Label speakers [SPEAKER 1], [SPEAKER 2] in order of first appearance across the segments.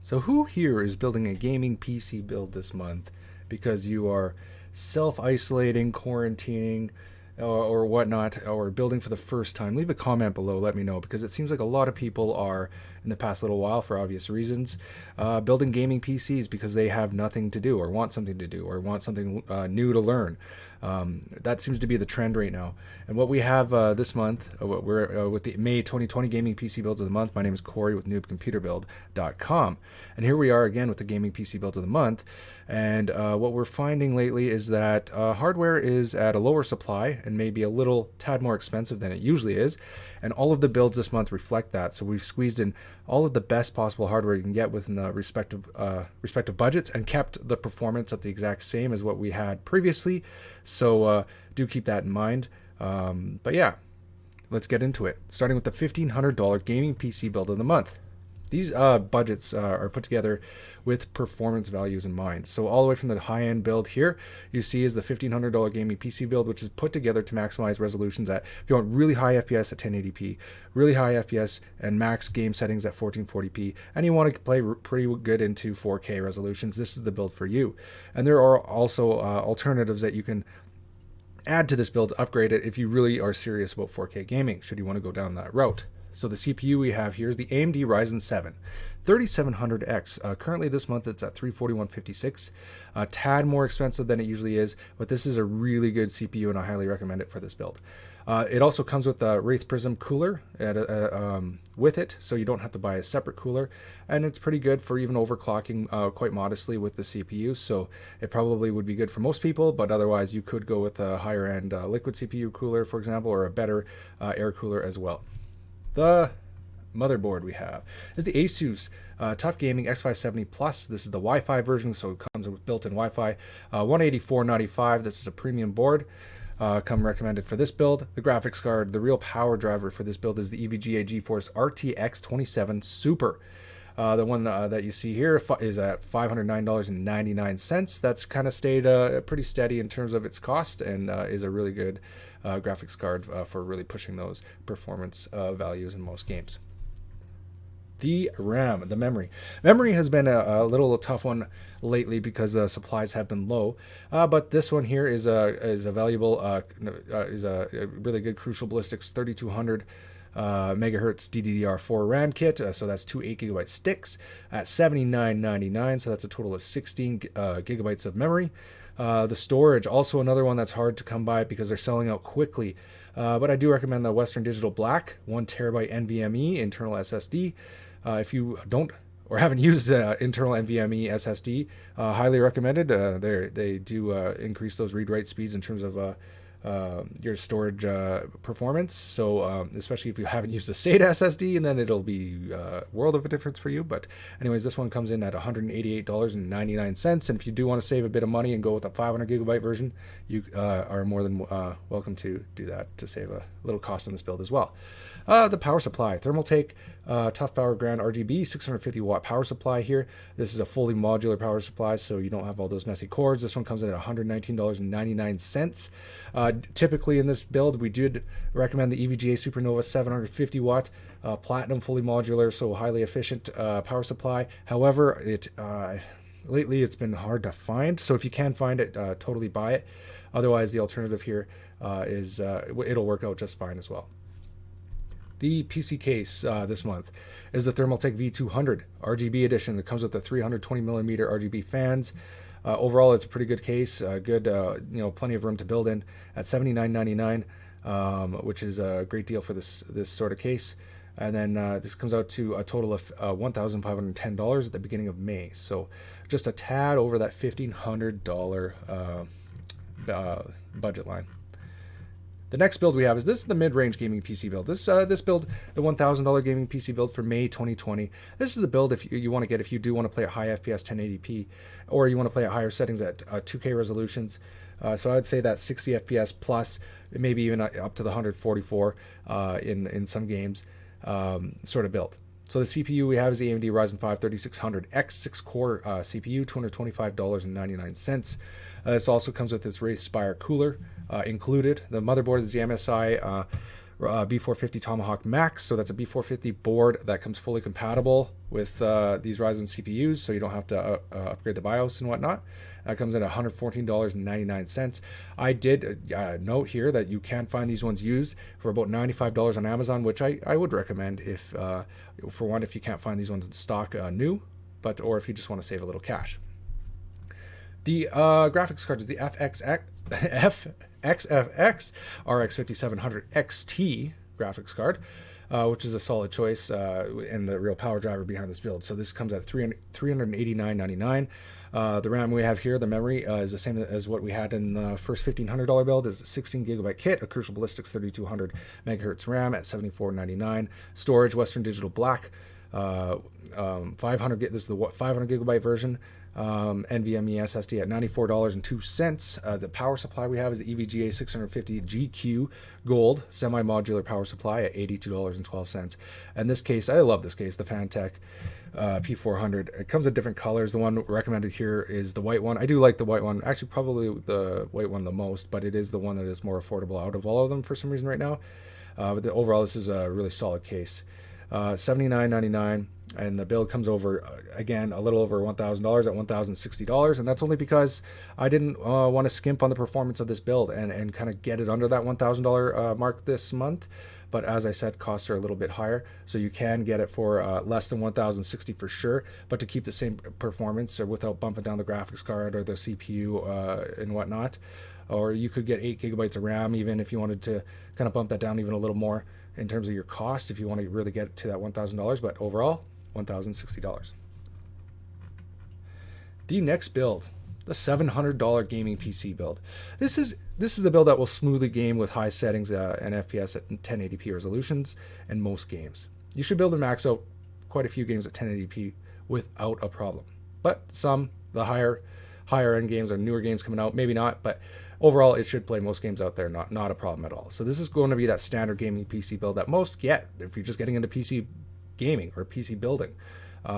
[SPEAKER 1] So who here is building a gaming PC build this month because you are self-isolating, quarantining, or whatnot, or building for the first time? Leave a comment below, let me know, because it seems like a lot of people are, in the past little while, for obvious reasons, building gaming PCs because they have nothing to do, or want something to do, or want something new to learn. That seems to be the trend right now. And what we have this month, we're with the May 2020 Gaming PC Builds of the Month. My name is Corey with NewbComputerBuild.com. And here we are again with the Gaming PC Builds of the Month. And what we're finding lately is that hardware is at a lower supply and maybe a little tad more expensive than it usually is. And all of the builds this month reflect that. So we've squeezed in all of the best possible hardware you can get within the respective budgets and kept the performance at the exact same as what we had previously. So do keep that in mind. But yeah, let's get into it. Starting with the $1,500 gaming PC build of the month. These budgets are put together with performance values in mind. So all the way from the high-end build here, you see is the $1,500 gaming PC build, which is put together to maximize resolutions at, if you want really high FPS at 1080p, really high FPS and max game settings at 1440p, and you want to play pretty good into 4K resolutions, this is the build for you. And there are also alternatives that you can add to this build to upgrade it if you really are serious about 4K gaming, should you want to go down that route. So the CPU we have here is the AMD Ryzen 7 3700X. Currently this month it's at $341.56. A tad more expensive than it usually is, but this is a really good CPU and I highly recommend it for this build. It also comes with a Wraith Prism cooler with it, so you don't have to buy a separate cooler, and it's pretty good for even overclocking quite modestly with the CPU, so it probably would be good for most people, but otherwise you could go with a higher end liquid CPU cooler, for example, or a better air cooler as well. The motherboard we have is the Asus Tough Gaming X570 Plus. This is the Wi-Fi version, so it comes with built-in Wi-Fi. $184.95. This is a premium board. Come recommended for this build. The graphics card, the real power driver for this build is the EVGA GeForce RTX 27 Super. The one that you see here is at $509.99. That's kind of stayed pretty steady in terms of its cost, and is a really good graphics card for really pushing those performance values in most games. The RAM, the memory. Memory has been a little tough one lately because supplies have been low, but this one here is a valuable, is a really good Crucial Ballistics 3200 megahertz DDR4 RAM kit. So that's two 8GB sticks at $79.99. So that's a total of 16 gigabytes of memory. The storage, also another one that's hard to come by because they're selling out quickly. But I do recommend the Western Digital Black 1TB NVMe internal SSD. If you don't or haven't used internal NVMe SSD, highly recommended. They do increase those read-write speeds in terms of your storage performance. So especially if you haven't used a SATA SSD, and then it'll be a world of a difference for you. But anyways, this one comes in at $188.99. And if you do want to save a bit of money and go with a 500 gigabyte version, you are more than welcome to do that to save a little cost on this build as well. The power supply, Thermaltake Tough Power Grand RGB 650 watt power supply here. This is a fully modular power supply, so you don't have all those messy cords. This one comes in at $119.99. Typically in this build, we did recommend the EVGA Supernova 750 watt platinum fully modular, so highly efficient power supply. However, lately it's been hard to find, so if you can find it, totally buy it. Otherwise, the alternative here is it'll work out just fine as well. The PC case this month is the Thermaltake V200 RGB edition that comes with the 320mm RGB fans. Overall, it's a pretty good case, good, plenty of room to build in at $79.99, which is a great deal for this sort of case. And then this comes out to a total of $1,510 at the beginning of May. So just a tad over that $1,500 budget line. The next build we have is the mid-range gaming PC build. This build, the $1,000 gaming PC build for May 2020. This is the build if you want to get, if you do want to play at high FPS 1080p, or you want to play at higher settings at 2K resolutions. So I'd say that 60 FPS plus, maybe even up to the 144 in some games, sort of build. So the CPU we have is the AMD Ryzen 5 3600X 6-core CPU, $225.99. This also comes with its Wraith Spire cooler included. The motherboard is the MSI B450 Tomahawk Max, so that's a B450 board that comes fully compatible with these Ryzen CPUs, so you don't have to upgrade the BIOS and whatnot. That comes in at $114.99. I did note here that you can find these ones used for about $95 on Amazon, which I would recommend if, for one, if you can't find these ones in stock new, or if you just want to save a little cash. The graphics card is the XFX RX 5700 XT graphics card, which is a solid choice and the real power driver behind this build. So this comes at $389.99. The RAM we have here, the memory, is the same as what we had in the first $1,500 build. Is a 16 gigabyte kit, a Crucial Ballistics 3200 megahertz RAM at $74.99. Storage, Western Digital Black, 500. This is the 500 gigabyte version. NVMe SSD at $94.02. The power supply we have is the EVGA 650 GQ Gold semi-modular power supply at $82.12. And this case, I love this case, the Fantech P400. It comes in different colors. The one recommended here is the white one. I do like the white one, actually probably the white one the most, but it is the one that is more affordable out of all of them for some reason right now. But overall, this is a really solid case. $79.99, and the build comes over again a little over $1,000 at $1,060, and that's only because I didn't want to skimp on the performance of this build and kind of get it under that $1,000 mark this month. But as I said, costs are a little bit higher, so you can get it for less than $1,060 for sure. But to keep the same performance or without bumping down the graphics card or the CPU and whatnot, or you could get 8 gigabytes of RAM even if you wanted to kind of bump that down even a little more in terms of your cost if you want to really get to that $1,000, but overall, $1,060. The next build, the $700 gaming PC build. This is the build that will smoothly game with high settings and FPS at 1080p resolutions in most games. You should build and max out quite a few games at 1080p without a problem. But some, the higher end games or newer games coming out, maybe not, but overall, it should play most games out there, not a problem at all. So this is going to be that standard gaming PC build that most get if you're just getting into PC gaming or PC building.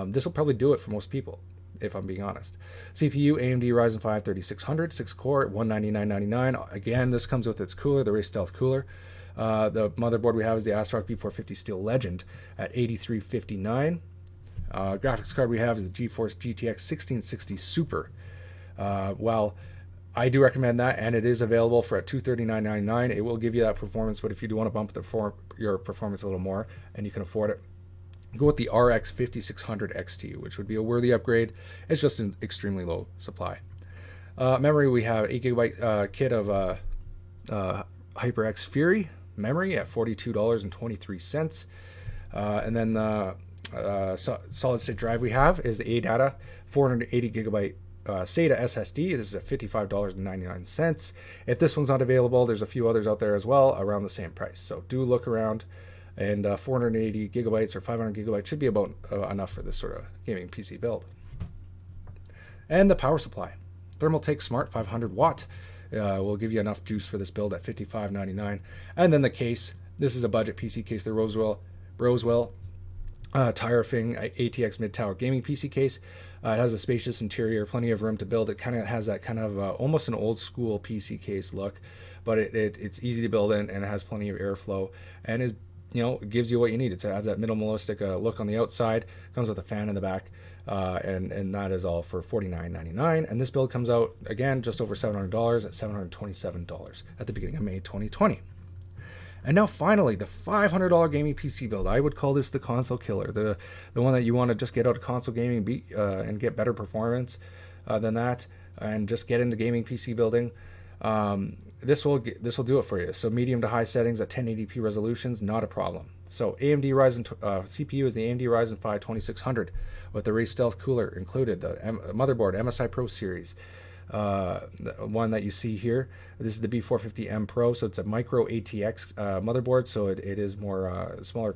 [SPEAKER 1] This will probably do it for most people, if I'm being honest. CPU, AMD Ryzen 5 3600, 6-core, $199.99. Again, this comes with its cooler, the Ray Stealth cooler. The motherboard we have is the ASRock B450 Steel Legend at $83.59. Graphics card we have is the GeForce GTX 1660 Super. Well, I do recommend that, and it is available for at $239.99. It will give you that performance, but if you do want to bump your performance a little more and you can afford it, go with the RX 5600 XT, which would be a worthy upgrade. It's just an extremely low supply. Memory, we have 8 gigabyte kit of HyperX Fury memory at $42.23. And then the solid state drive we have is the ADATA 480 gigabyte SATA SSD. This is at $55.99. If this one's not available, there's a few others out there as well around the same price. So do look around, and 480 gigabytes or 500 gigabytes should be about enough for this sort of gaming PC build. And the power supply, Thermaltake Smart 500 watt, will give you enough juice for this build at $55.99. And then the case, this is a budget PC case, the Rosewell Tyrefing ATX mid-tower gaming PC case. It has a spacious interior, plenty of room to build. It kind of has that kind of almost an old school PC case look, but it's easy to build in, and it has plenty of airflow, and is, it gives you what you need. It has that minimalistic look on the outside, comes with a fan in the back, and that is all for $49.99. And this build comes out again just over $700 at $727 at the beginning of May 2020. And now finally, the $500 gaming PC build. I would call this the console killer, the one that you want to just get out of console gaming and get better performance than that, and just get into gaming PC building. This will do it for you. So medium to high settings at 1080p resolutions, not a problem. So AMD Ryzen CPU is the AMD Ryzen 5 2600 with the Ray Stealth cooler included. The motherboard MSI Pro Series. The one that you see here, this is the B450M Pro, so it's a micro ATX motherboard, so it is more smaller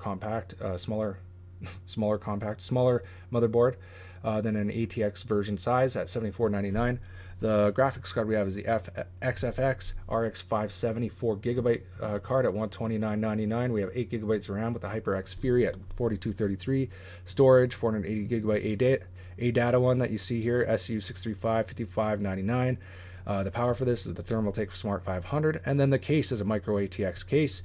[SPEAKER 1] motherboard than an ATX version size at $74.99. The graphics card we have is the XFX RX 570 4 gigabyte card at $129.99. We have 8 gigabytes of RAM with the HyperX Fury at $42.33. Storage 480 gigabyte ADATA one that you see here, SU635 $55.99. The power for this is the Thermaltake Smart 500, and then the case is a micro ATX case.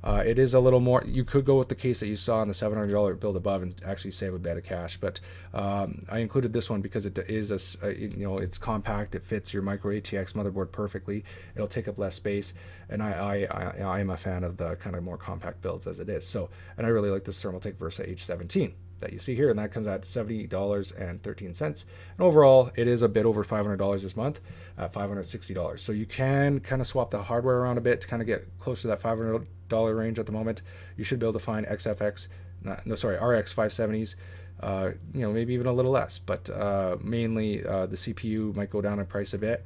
[SPEAKER 1] It is a little more. You could go with the case that you saw in the $700 build above and actually save a bit of cash. But I included this one because it is it's compact. It fits your micro ATX motherboard perfectly. It'll take up less space, and I am a fan of the kind of more compact builds as it is. So, and I really like this Thermaltake Versa H17 that you see here, and that comes at $70.13. And overall, it is a bit over $500 this month at $560. So you can kind of swap the hardware around a bit to kind of get close to that $500 range at the moment. You should be able to find RX 570s, maybe even a little less, but mainly the CPU might go down in price a bit.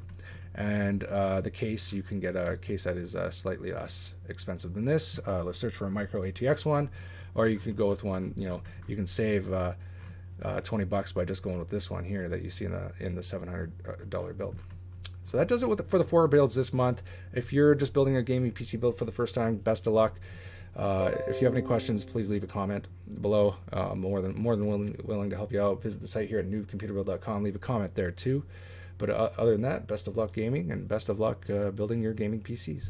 [SPEAKER 1] And the case, you can get a case that is slightly less expensive than this. Let's search for a micro ATX one, or you can go with one, you can save $20 by just going with this one here that you see in the $700 build. So that does it for the 4 builds this month. If you're just building a gaming PC build for the first time, best of luck. If you have any questions, please leave a comment below. I'm more than willing to help you out. Visit the site here at newbcomputerbuild.com. Leave a comment there too. But other than that, best of luck gaming, and best of luck building your gaming PCs.